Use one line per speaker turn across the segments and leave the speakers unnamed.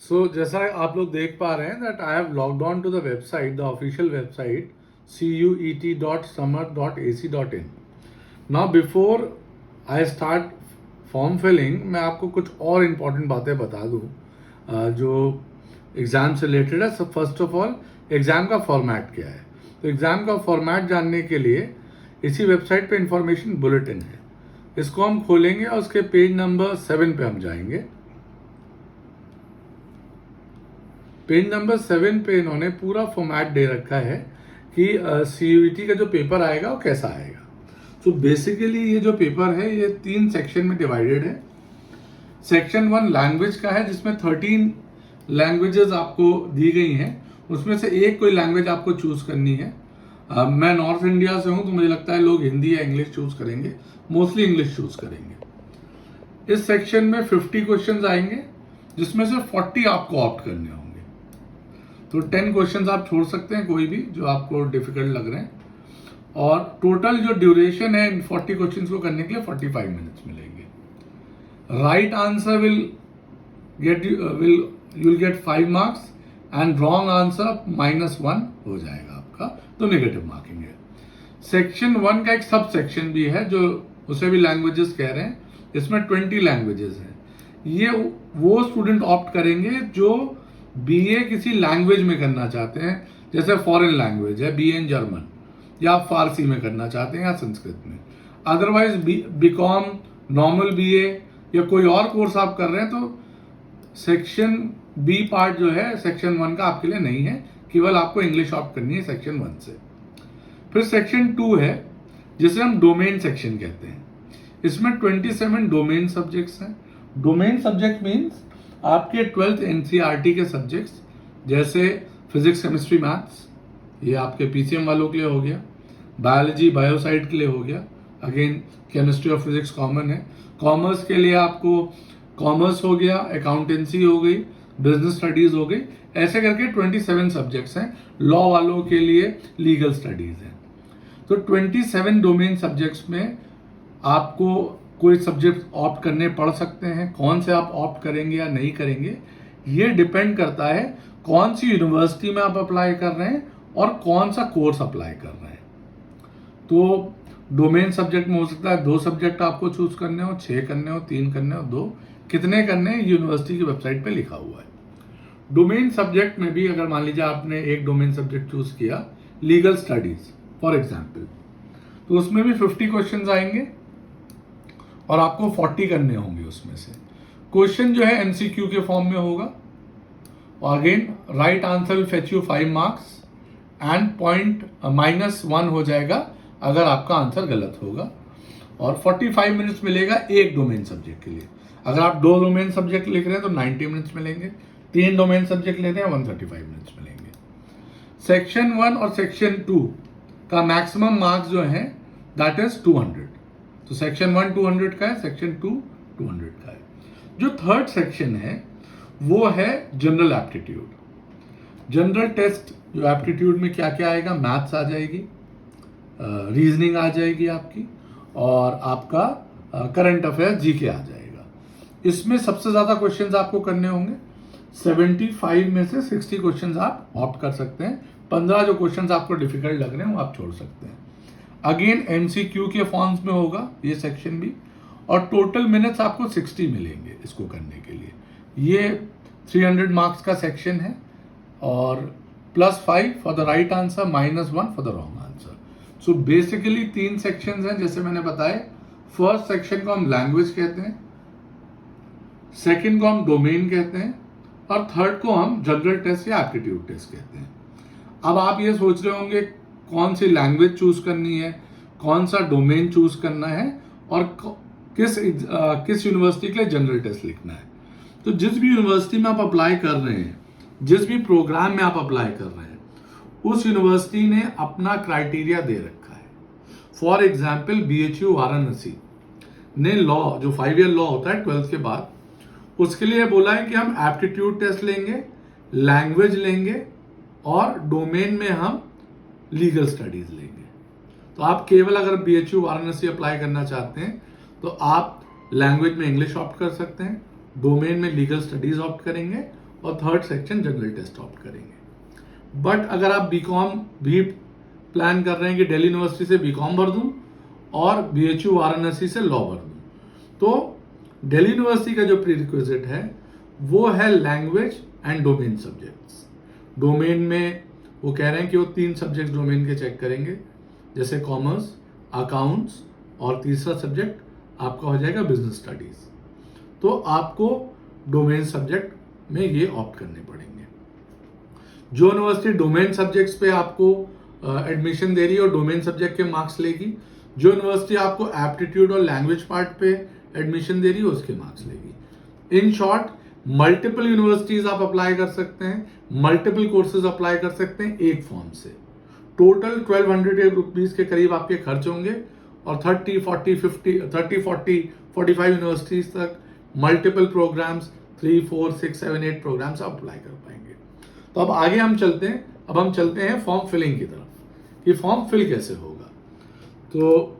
जैसा आप लोग देख पा रहे हैं that I have logged on to the website, the official website CUET.summer.ac.in. Now before I start form filling, मैं आपको कुछ और इम्पॉर्टेंट बातें बता दूं जो एग्ज़ाम से रिलेटेड है. सब फर्स्ट ऑफ ऑल, एग्ज़ाम का फॉर्मेट क्या है. तो एग्ज़ाम का फॉर्मेट जानने के लिए इसी वेबसाइट पे इंफॉर्मेशन बुलेटिन है, इसको हम खोलेंगे और उसके पेज नंबर 7 पे हम जाएंगे. पेज नंबर 7 पे इन्होंने पूरा फॉर्मेट दे रखा है कि CUET का जो पेपर आएगा वो कैसा आएगा. तो बेसिकली ये जो पेपर है ये 3 सेक्शन में डिवाइडेड है. सेक्शन 1 लैंग्वेज का है, जिसमें 13 लैंग्वेजेस आपको दी गई हैं. उसमें से एक कोई लैंग्वेज आपको चूज करनी है. मैं नॉर्थ इंडिया से हूँ तो मुझे लगता है लोग हिंदी या इंग्लिश चूज करेंगे, मोस्टली इंग्लिश चूज करेंगे. इस सेक्शन में 50 क्वेश्चंस आएंगे, जिसमें से 40 आपको ऑप्ट करने होंगे. तो 10 क्वेश्चंस आप छोड़ सकते हैं, कोई भी जो आपको डिफिकल्ट लग रहे हैं. और टोटल जो ड्यूरेशन है इन 40 क्वेश्चंस को करने के लिए 45 मिनट्स मिलेंगे. Right answer you'll get 5 marks and wrong answer -1 हो जाएगा आपका, तो नेगेटिव मार्किंग है. सेक्शन 1 का एक सब सेक्शन भी है जो उसे भी लैंग्वेजेस कह रहे हैं. इसमें 20 लैंग्वेजेस हैं. ये वो स्टूडेंट ऑप्ट करेंगे जो BA किसी लैंग्वेज में करना चाहते हैं, जैसे फॉरेन लैंग्वेज है, BA इन जर्मन, या आप फारसी में करना चाहते हैं या संस्कृत में. अदरवाइज BCom, नॉर्मल BA या कोई और कोर्स आप कर रहे हैं तो सेक्शन B पार्ट जो है सेक्शन 1 का आपके लिए नहीं है, केवल आपको इंग्लिश ऑप्ट करनी है सेक्शन 1 से. फिर सेक्शन 2 है जिसे हम डोमेन सेक्शन कहते हैं. इसमें 27 डोमेन सब्जेक्ट्स हैं. डोमेन सब्जेक्ट मीन्स आपके 12th NCERT के सब्जेक्ट्स, जैसे फिजिक्स, केमिस्ट्री, मैथ्स, ये आपके PCM वालों के लिए हो गया. बायोलॉजी, बायोसाइड के लिए हो गया. अगेन केमिस्ट्री और फिजिक्स कॉमन है. कॉमर्स के लिए आपको कॉमर्स हो गया, अकाउंटेंसी हो गई, बिजनेस स्टडीज हो गई. ऐसे करके 27 सब्जेक्ट्स हैं. लॉ वालों के लिए लीगल स्टडीज हैं. तो 27 डोमेन सब्जेक्ट्स में आपको कोई सब्जेक्ट ऑप्ट करने पड़ सकते हैं. कौन से आप ऑप्ट करेंगे या नहीं करेंगे ये डिपेंड करता है कौन सी यूनिवर्सिटी में आप अप्लाई कर रहे हैं और कौन सा कोर्स अप्लाई कर रहे हैं. तो डोमेन सब्जेक्ट में हो सकता है 2 सब्जेक्ट आपको चूज करने हो, 6 करने हो, 3 करने हो, 2 कितने करने हैं यूनिवर्सिटी की वेबसाइट पे लिखा हुआ है. डोमेन सब्जेक्ट में भी अगर मान लीजिए आपने एक डोमेन सब्जेक्ट चूज किया, लीगल स्टडीज फॉर एग्जाम्पल, तो उसमें भी 50 क्वेश्चन आएंगे और आपको 40 करने होंगे. उसमें से क्वेश्चन जो है MCQ के फॉर्म में होगा. और again right answer will fetch you 5 marks and -1 हो जाएगा अगर आपका आंसर गलत होगा. और 45 मिनट्स मिलेगा एक डोमेन सब्जेक्ट के लिए. अगर आप 2 डोमेन सब्जेक्ट लिख रहे हैं तो 90 मिनट्स मिलेंगे. 3 डोमेन सब्जेक्ट लेते हैं 135 मिनट्स मिलेंगे. सेक्शन 1 और सेक्शन 2 का मैक्सिमम मार्क्स जो है दैट इज 200. तो सेक्शन 1 200 का है, सेक्शन 2 200 का है. जो थर्ड सेक्शन है वो है जनरल एप्टीट्यूड. जनरल टेस्ट जो एप्टीट्यूड में क्या क्या आएगा, मैथ्स आ जाएगी, रीजनिंग आ जाएगी आपकी, और आपका करंट अफेयर्स GK आ जाएगा. इसमें सबसे ज्यादा क्वेश्चंस आपको करने होंगे. 75 में से 60 क्वेश्चंस आप ऑप्ट कर सकते हैं. 15 जो क्वेश्चंस आपको डिफिकल्ट लग रहे हैं वो आप छोड़ सकते हैं. अगेन MCQ के फॉर्म्स में होगा ये सेक्शन भी. और टोटल मिनट्स आपको 60 मिलेंगे इसको करने के लिए. ये 300 मार्क्स का सेक्शन है और +5 for the right answer, -1 for the wrong answer. So basically 3 sections हैं जैसे मैंने बताया. फर्स्ट सेक्शन को हम लैंग्वेज कहते हैं, सेकंड को हम डोमेन कहते हैं, और थर्ड को हम जनरल टेस्ट या एप्टीट्यूड टेस्ट कहते हैं. अब आप ये सोच रहे होंगे कौन सी लैंग्वेज चूज करनी है, कौन सा डोमेन चूज करना है, और किस यूनिवर्सिटी के लिए जनरल टेस्ट लिखना है. तो जिस भी यूनिवर्सिटी में आप अप्लाई कर रहे हैं, जिस भी प्रोग्राम में आप अप्लाई कर रहे हैं, उस यूनिवर्सिटी ने अपना क्राइटेरिया दे रखा है. फॉर एग्जाम्पल BHU वाराणसी ने लॉ, जो 5 ईयर लॉ होता है 12th के बाद, उसके लिए बोला है कि हम एप्टीट्यूड टेस्ट लेंगे, लैंग्वेज लेंगे, और डोमेन में हम लीगल स्टडीज लेंगे. तो आप केवल अगर BHU वाराणसी अप्लाई करना चाहते हैं तो आप लैंग्वेज में इंग्लिश ऑप्ट कर सकते हैं, डोमेन में लीगल स्टडीज ऑप्ट करेंगे, और third section general test opt करेंगे। बट अगर आप बीकॉम भी प्लान कर रहे हैं कि दिल्ली यूनिवर्सिटी से बीकॉम भर दूं और BHU वाराणसी से लॉ भर दूं, तो दिल्ली यूनिवर्सिटी का जो प्रीरिक्विजिट है वो है language and domain subjects. Domain में वो कह रहे हैं कि वो 3 सब्जेक्ट डोमेन के चेक करेंगे, जैसे कॉमर्स, अकाउंट्स और तीसरा सब्जेक्ट आपका हो जाएगा बिजनेस स्टडीज। तो आपको डोमेन सब्जेक्ट में ये ऑप्ट करने पड़ेंगे। जो यूनिवर्सिटी डोमेन सब्जेक्ट्स पे आपको एडमिशन दे रही है और डोमेन सब्जेक्ट के मार्क्स लेगी, जो यूनिवर्सिटी आपको एप्टीट्यूड और लैंग्वेज पार्ट पे एडमिशन दे रही है उसके मार्क्स लेगी। इन शॉर्ट, मल्टीपल यूनिवर्सिटीज आप अप्लाई कर सकते हैं, मल्टीपल कोर्सेज अप्लाई कर सकते हैं एक फॉर्म से। टोटल 1200 रुपीज के करीब आपके खर्च होंगे और 30, 40, 45 यूनिवर्सिटीज तक मल्टीपल प्रोग्राम्स 3, 4, 6, 7, 8 प्रोग्राम्स आप अप्लाई कर पाएंगे। तो अब आगे हम चलते हैं, अब हम चलते हैं फॉर्म फिलिंग की तरफ कि फॉर्म फिल कैसे होगा। तो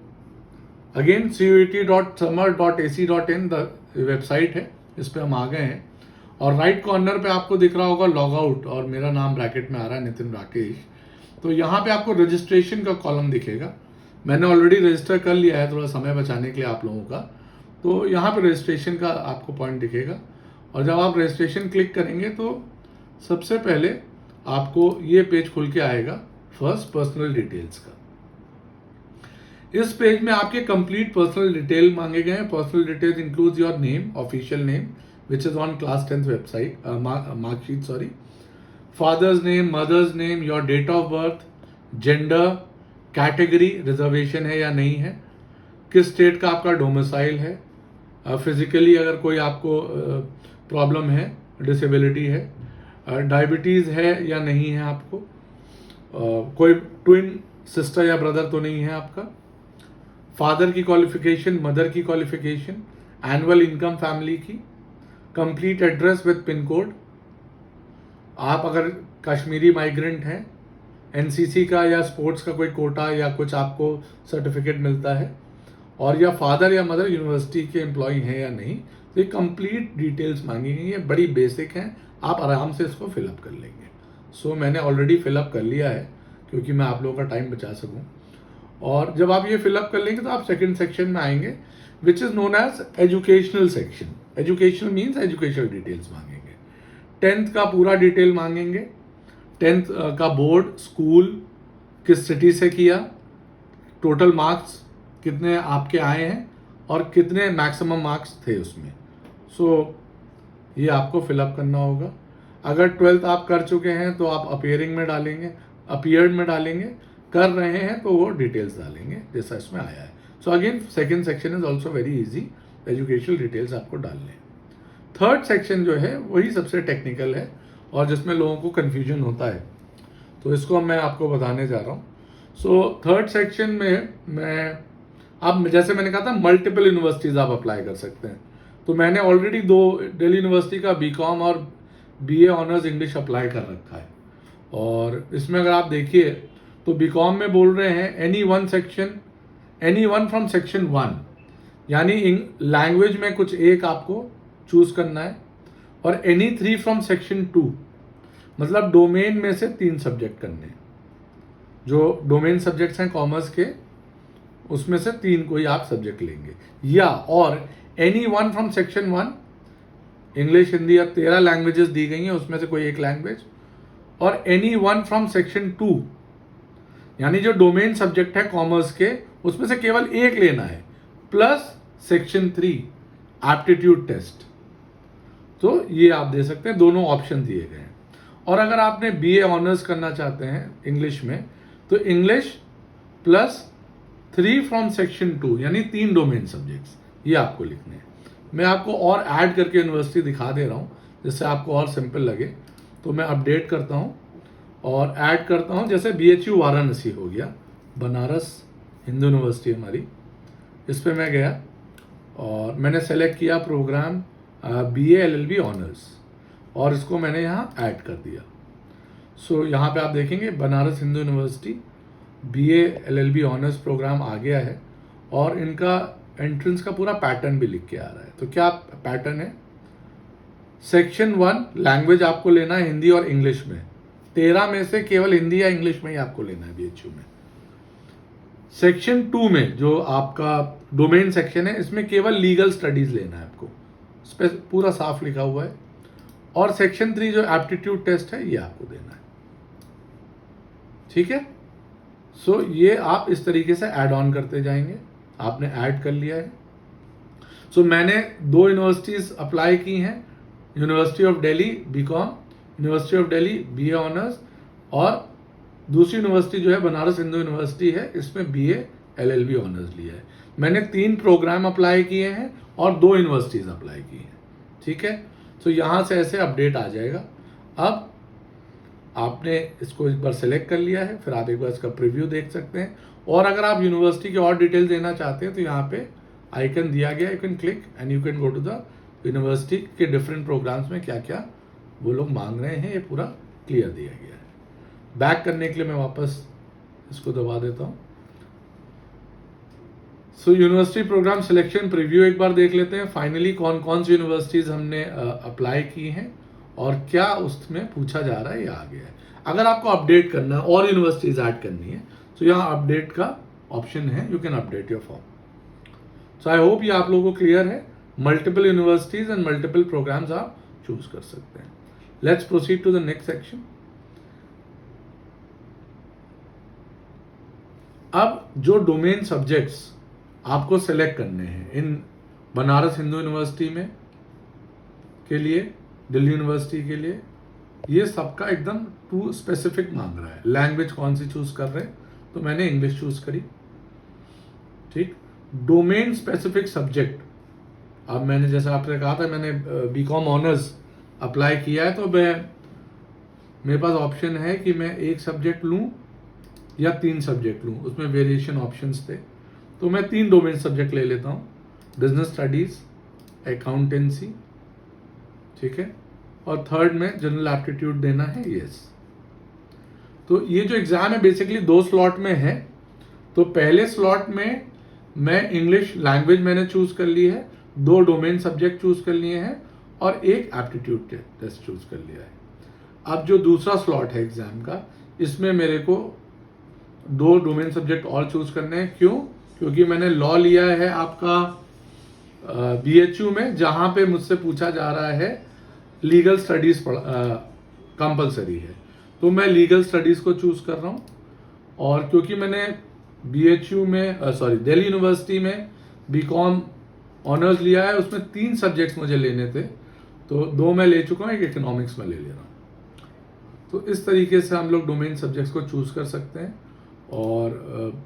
अगेन CUET.summer.ac.in द वेबसाइट है, इस पे हम आ गए हैं और राइट कॉर्नर पे आपको दिख रहा होगा लॉग आउट और मेरा नाम ब्रैकेट में आ रहा है नितिन राकेश। तो यहाँ पे आपको रजिस्ट्रेशन का कॉलम दिखेगा। मैंने ऑलरेडी रजिस्टर कर लिया है थोड़ा समय बचाने के लिए आप लोगों का। तो यहाँ पे रजिस्ट्रेशन का आपको पॉइंट दिखेगा और जब आप रजिस्ट्रेशन क्लिक करेंगे तो सबसे पहले आपको ये पेज खुल के आएगा फर्स्ट पर्सनल डिटेल्स का। इस पेज में आपके कंप्लीट पर्सनल डिटेल मांगे गए हैं। Personal details includes your name, official name which is on class 10th website marksheet, sorry, father's name, mother's name, your date of birth, gender, category, reservation है या नहीं है, किस स्टेट का आपका डोमिसाइल है, फिजिकली अगर कोई आपको प्रॉब्लम है, डिसेबिलिटी है, डायबिटीज़ है या नहीं है आपको, कोई ट्विन सिस्टर या ब्रदर तो नहीं है आपका, फादर की क्वालिफिकेशन, मदर की क्वालिफिकेशन, एनुअल इनकम फैमिली की, complete address with pin code, आप अगर कश्मीरी माइग्रेंट हैं, NCC का या स्पोर्ट्स का कोई कोटा या कुछ आपको सर्टिफिकेट मिलता है, और या फादर या मदर यूनिवर्सिटी के एम्प्लॉय हैं या नहीं। तो ये कंप्लीट डिटेल्स मांगी गई हैं, बड़ी बेसिक हैं, आप आराम से इसको फिलअप कर लेंगे। सो मैंने ऑलरेडी फिलअप कर लिया है क्योंकि मैं आप लोगों का टाइम बचा सकूं। और जब आप ये फिलअप कर लेंगे तो आप सेकंड सेक्शन में आएंगे which is known as educational section. Educational means educational details मांगेंगे, 10th का पूरा डिटेल मांगेंगे, 10th का बोर्ड, स्कूल, किस सिटी से किया, टोटल मार्क्स कितने आपके आए हैं और कितने मैक्सिमम मार्क्स थे उसमें। सो ये आपको फिलअप करना होगा। अगर 12th आप कर चुके हैं तो आप अपीयर्ड में डालेंगे, कर रहे हैं तो वो डिटेल्स डालेंगे जैसा इसमें आया है। So again second section is also very easy, educational details आपको डालने हैं। थर्ड सेक्शन जो है वही सबसे टेक्निकल है और जिसमें लोगों को कन्फ्यूजन होता है, तो इसको मैं आपको बताने जा रहा हूँ। सो थर्ड सेक्शन में मैं अब जैसे मैंने कहा था मल्टीपल यूनिवर्सिटीज़ आप अप्लाई कर सकते हैं। तो मैंने ऑलरेडी 2 दिल्ली यूनिवर्सिटी का बीकॉम और BA ऑनर्स इंग्लिश अप्लाई कर रखा है। और इसमें अगर आप देखिए तो बीकॉम में बोल रहे हैं एनी वन फ्रॉम सेक्शन 1, यानी लैंग्वेज में कुछ एक आपको चूज करना है, और एनी 3 फ्रॉम सेक्शन 2, मतलब डोमेन में से 3 सब्जेक्ट करने हैं। जो डोमेन सब्जेक्ट्स हैं कॉमर्स के, उसमें से 3 कोई आप सब्जेक्ट लेंगे, या और any one from section 1, English, Hindi या 13 लैंग्वेजेस दी गई हैं उसमें से कोई एक लैंग्वेज, और एनी वन फ्रॉम सेक्शन 2, यानी जो डोमेन सब्जेक्ट है कॉमर्स के उसमें से केवल एक लेना है, प्लस सेक्शन 3 एप्टीट्यूड टेस्ट। तो ये आप दे सकते हैं, दोनों ऑप्शन दिए गए हैं। और अगर आपने BA ऑनर्स करना चाहते हैं इंग्लिश में, तो इंग्लिश प्लस 3 फ्रॉम सेक्शन 2, यानी 3 डोमेन सब्जेक्ट्स, ये आपको लिखने हैं। मैं आपको और ऐड करके यूनिवर्सिटी दिखा दे रहा हूँ जिससे आपको और सिंपल लगे। तो मैं अपडेट करता हूँ और ऐड करता हूँ, जैसे BHU वाराणसी हो गया, बनारस हिंदू यूनिवर्सिटी हमारी, इस पर मैं गया और मैंने सेलेक्ट किया प्रोग्राम BA LLB ऑनर्स और इसको मैंने यहाँ ऐड कर दिया। सो यहाँ पे आप देखेंगे Banaras Hindu university BA LLB honours programme आ गया है और इनका एंट्रेंस का पूरा पैटर्न भी लिख के आ रहा है। तो क्या पैटर्न है, सेक्शन 1 लैंग्वेज आपको लेना है हिंदी और इंग्लिश में, 13 में से केवल हिंदी या इंग्लिश में ही आपको लेना है BHU में। सेक्शन 2 में जो आपका डोमेन सेक्शन है, इसमें केवल लीगल स्टडीज लेना है आपको, इस पर पूरा साफ लिखा हुआ है। और सेक्शन 3 जो एप्टीट्यूड टेस्ट है ये आपको देना है, ठीक है। सो ये आप इस तरीके से ऐड ऑन करते जाएंगे। आपने ऐड कर लिया है। सो मैंने 2 यूनिवर्सिटीज अप्लाई की हैं, university of Delhi BCom, university of Delhi BA honours, और दूसरी यूनिवर्सिटी जो है बनारस हिंदू यूनिवर्सिटी है, इसमें BA LLB ऑनर्स लिया है। मैंने 3 प्रोग्राम अप्लाई किए हैं और 2 यूनिवर्सिटीज अप्लाई की हैं, ठीक है। तो यहाँ से ऐसे अपडेट आ जाएगा। अब आपने इसको एक बार सेलेक्ट कर लिया है, फिर आप एक बार इसका प्रीव्यू देख सकते हैं। और अगर आप यूनिवर्सिटी की और डिटेल देना चाहते हैं तो यहाँ पे आइकन दिया गया, you can click and you can go to the university के डिफरेंट प्रोग्राम्स में क्या क्या वो लोग मांग रहे हैं, ये पूरा क्लियर दिया गया है। बैक करने के लिए मैं वापस इसको दबा देता हूँ। So university programme selection preview एक बार देख लेते हैं। फाइनली कौन कौन सी यूनिवर्सिटीज़ हमने अप्लाई की हैं और क्या उसमें पूछा जा रहा है, ये आ गया है। अगर आपको अपडेट करना है और यूनिवर्सिटीज़ ऐड करनी है तो यहाँ अपडेट का ऑप्शन है, you can update your form. So I hope ये आप लोगों को क्लियर है। Multiple universities and multiple programs आप चूज कर सकते हैं। Let's proceed to the next section. अब जो डोमेन सब्जेक्ट्स आपको सेलेक्ट करने हैं इन बनारस हिंदू यूनिवर्सिटी में के लिए, दिल्ली यूनिवर्सिटी के लिए, ये सबका एकदम टू स्पेसिफिक मांग रहा है। लैंग्वेज कौन सी चूज कर रहे हैं, तो मैंने इंग्लिश चूज करी, ठीक। डोमेन स्पेसिफिक सब्जेक्ट, अब मैंने जैसा आपने कहा था मैंने BCom ऑनर्स अप्लाई किया है, तो मेरे पास ऑप्शन है कि मैं एक सब्जेक्ट लूं या 3 सब्जेक्ट लूं, उसमें वेरिएशन ऑप्शंस थे। तो मैं 3 डोमेन सब्जेक्ट ले लेता हूं, बिजनेस स्टडीज, अकाउंटेंसी, ठीक है, और थर्ड में जनरल एप्टीट्यूड देना है, यस। तो ये जो एग्जाम है बेसिकली 2 स्लॉट में है। तो पहले स्लॉट में मैं इंग्लिश लैंग्वेज मैंने चूज कर ली है, 2 डोमेन सब्जेक्ट चूज कर लिए हैं और एक एप्टीट्यूड टेस्ट चूज कर लिया है। अब जो दूसरा स्लॉट है एग्जाम का, इसमें मेरे को 2 डोमेन सब्जेक्ट और चूज करने हैं। क्यों? क्योंकि मैंने लॉ लिया है आपका BHU में, जहां पे मुझसे पूछा जा रहा है लीगल स्टडीज कंपलसरी है, तो मैं लीगल स्टडीज को चूज कर रहा हूं। और क्योंकि मैंने BHU में दिल्ली यूनिवर्सिटी में BCom ऑनर्स लिया है, उसमें 3 सब्जेक्ट्स मुझे लेने थे, तो 2 मैं ले चुका हूं, एक इकोनॉमिक्स में ले रहा हूं। तो इस तरीके से हम लोग डोमेन सब्जेक्ट्स को चूज कर सकते हैं। और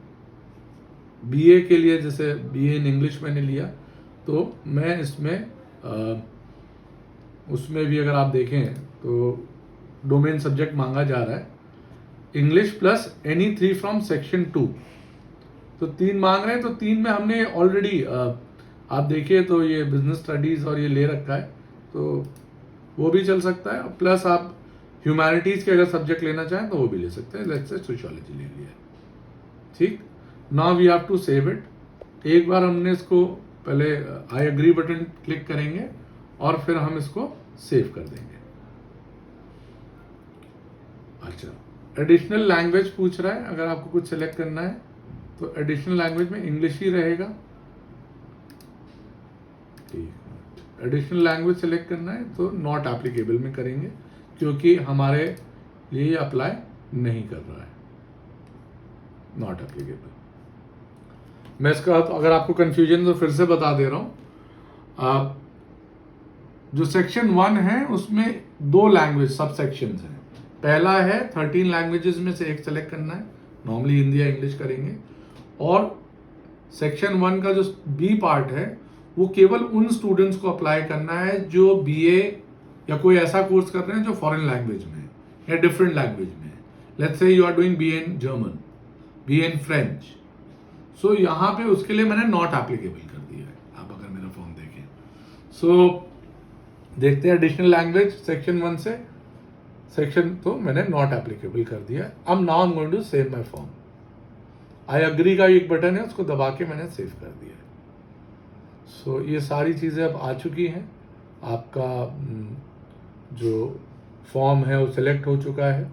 BA के लिए जैसे BA इन इंग्लिश मैंने लिया, तो मैं इसमें उसमें भी अगर आप देखें तो डोमेन सब्जेक्ट मांगा जा रहा है English plus any 3 from section 2, तो 3 मांग रहे हैं। तो 3 में हमने ऑलरेडी आप देखिए तो ये बिजनेस स्टडीज और ये ले रखा है, तो वो भी चल सकता है। प्लस आप ह्यूमैनिटीज के अगर सब्जेक्ट लेना चाहें तो वो भी ले सकते हैं। लेट्स से सोशियोलॉजी ले लिया, ठीक। Now we have to save it. एक बार हमने इसको पहले आई एग्री बटन क्लिक करेंगे और फिर हम इसको सेव कर देंगे। अच्छा, एडिशनल लैंग्वेज पूछ रहा है, अगर आपको कुछ सेलेक्ट करना है तो एडिशनल लैंग्वेज में इंग्लिश ही रहेगा, ठीक। एडिशनल लैंग्वेज सेलेक्ट करना है तो नॉट एप्लीकेबल में करेंगे, क्योंकि हमारे लिए अप्लाई नहीं कर रहा है, नॉट एप्लीकेबल। मैं इसका तो अगर आपको कंफ्यूजन तो फिर से बता दे रहा हूं। जो सेक्शन 1 है उसमें 2 लैंग्वेज सब सेक्शंस हैं। पहला है 13 लैंग्वेजेस में से एक सेलेक्ट करना है, नॉर्मली हिंदी या इंग्लिश करेंगे। और सेक्शन 1 का जो B पार्ट है वो केवल उन स्टूडेंट्स को अप्लाई करना है जो BA या कोई ऐसा कोर्स कर रहे हैं जो फॉरेन लैंग्वेज में है या डिफरेंट लैंग्वेज में है। Let's say you are doing BA in German, BA in French, so यहाँ पे उसके लिए मैंने नॉट एप्लीकेबल कर दिया है। आप अगर मेरा फॉर्म देखें, सो देखते हैं एडिशनल लैंग्वेज सेक्शन 1 से सेक्शन, तो मैंने नॉट एप्लीकेबल कर दिया। अब now I am going to save my form. I agree का एक बटन है, उसको दबा के मैंने सेव कर दिया। सो ये सारी चीज़ें अब आ चुकी हैं आपका जो फॉर्म है वो सिलेक्ट हो चुका है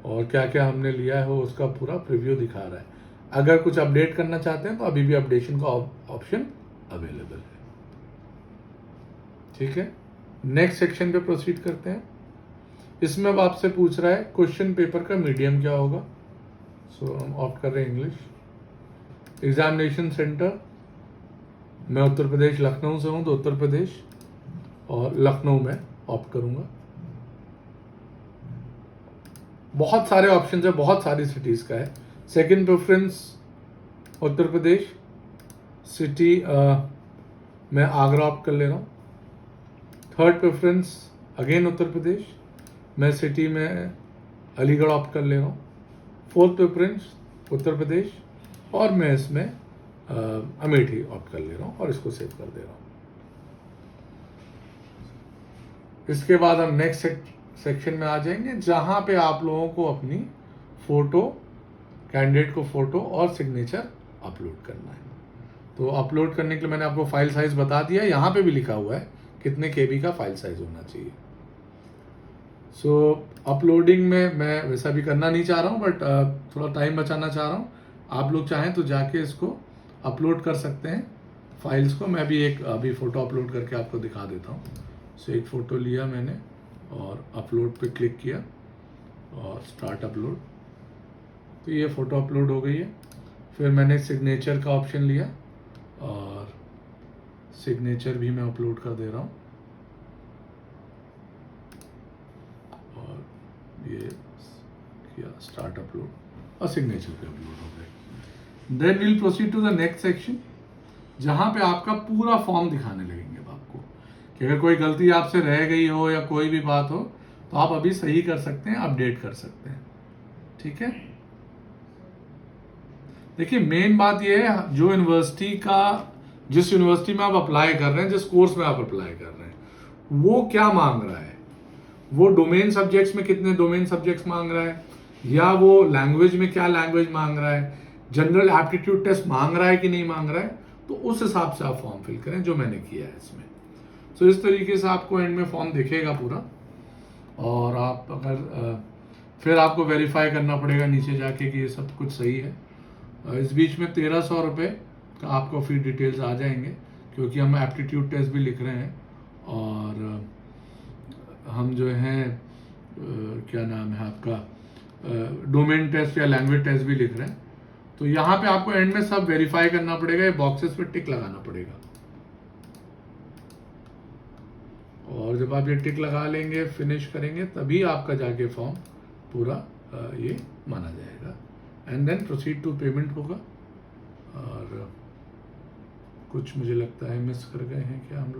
और क्या क्या हमने लिया है वो उसका पूरा प्रीव्यू दिखा रहा है। अगर कुछ अपडेट करना चाहते हैं तो अभी भी अपडेशन का ऑप्शन अवेलेबल है। ठीक है, नेक्स्ट सेक्शन पे प्रोसीड करते हैं। इसमें अब आपसे पूछ रहा है क्वेश्चन पेपर का मीडियम क्या होगा। सो हम ऑप्ट कर रहे हैं इंग्लिश। एग्जामिनेशन सेंटर, मैं उत्तर प्रदेश लखनऊ से हूँ तो उत्तर प्रदेश और लखनऊ में ऑप्ट करूँगा। बहुत सारे ऑप्शंस है, बहुत सारी सिटीज़ का है। Second preference Uttar Pradesh, city मैं आगरा ऑप्ट कर ले रहा हूँ। Third preference again Uttar Pradesh, मैं सिटी में अलीगढ़ ऑप्ट कर ले रहा हूँ। फोर्थ प्रेफरेंस उत्तर प्रदेश और मैं इसमें अमेठी ऑप्ट कर ले रहा हूँ और इसको सेव कर दे रहा हूँ। इसके बाद हम नेक्स्ट सेक्शन में आ जाएंगे जहाँ पे आप लोगों को अपनी फ़ोटो, कैंडिडेट को फ़ोटो और सिग्नेचर अपलोड करना है। तो अपलोड करने के लिए मैंने आपको फाइल साइज़ बता दिया, यहाँ पे भी लिखा हुआ है कितने KB का फाइल साइज़ होना चाहिए। सो अपलोडिंग में मैं वैसा भी करना नहीं चाह रहा हूँ, बट थोड़ा टाइम बचाना चाह रहा हूँ। आप लोग चाहें तो जाके इसको अपलोड कर सकते हैं फाइल्स को। मैं भी अभी फ़ोटो अपलोड करके आपको दिखा देता हूँ। सो एक फ़ोटो लिया मैंने और अपलोड पे क्लिक किया और स्टार्ट अपलोड, तो ये फ़ोटो अपलोड हो गई है। फिर मैंने सिग्नेचर का ऑप्शन लिया और सिग्नेचर भी मैं अपलोड कर दे रहा हूँ और ये किया स्टार्ट अपलोड और सिग्नेचर पे अपलोड हो गए। Then will proceed to the next section जहाँ पे आपका पूरा फॉर्म दिखाने लगेंगे आपको कि अगर कोई गलती आपसे रह गई हो या कोई भी बात हो तो आप अभी सही कर सकते हैं, अपडेट कर सकते हैं। ठीक है, देखिए मेन बात यह है जो यूनिवर्सिटी का, जिस यूनिवर्सिटी में आप अप्लाई कर रहे हैं, जिस कोर्स में आप अप्लाई कर रहे हैं, वो क्या मांग रहा है, वो डोमेन सब्जेक्ट्स में कितने डोमेन सब्जेक्ट्स मांग रहा है, या वो लैंग्वेज में क्या लैंग्वेज मांग रहा है, जनरल एप्टीट्यूड टेस्ट मांग रहा है कि नहीं मांग रहा है, तो उस हिसाब से आप फॉर्म फिल करें जो मैंने किया है इसमें। सो इस तरीके से आपको एंड में फॉर्म दिखेगा पूरा और आप अगर फिर आपको वेरीफाई करना पड़ेगा नीचे जाके कि ये सब कुछ सही है। इस बीच में 1300 रुपये का आपको फी डिटेल्स आ जाएंगे क्योंकि हम एप्टीट्यूड टेस्ट भी लिख रहे हैं और हम जो हैं क्या नाम है आपका डोमेन टेस्ट या लैंग्वेज टेस्ट भी लिख रहे हैं। तो यहाँ पे आपको एंड में सब वेरीफाई करना पड़ेगा, ये बॉक्सेस पे टिक लगाना पड़ेगा और जब आप ये टिक लगा लेंगे, फिनिश करेंगे, तभी आपका जाके फॉर्म पूरा ये माना जाएगा and then proceed to payment होगा। और कुछ मुझे लगता है मिस कर गए हैं क्या हम लोग।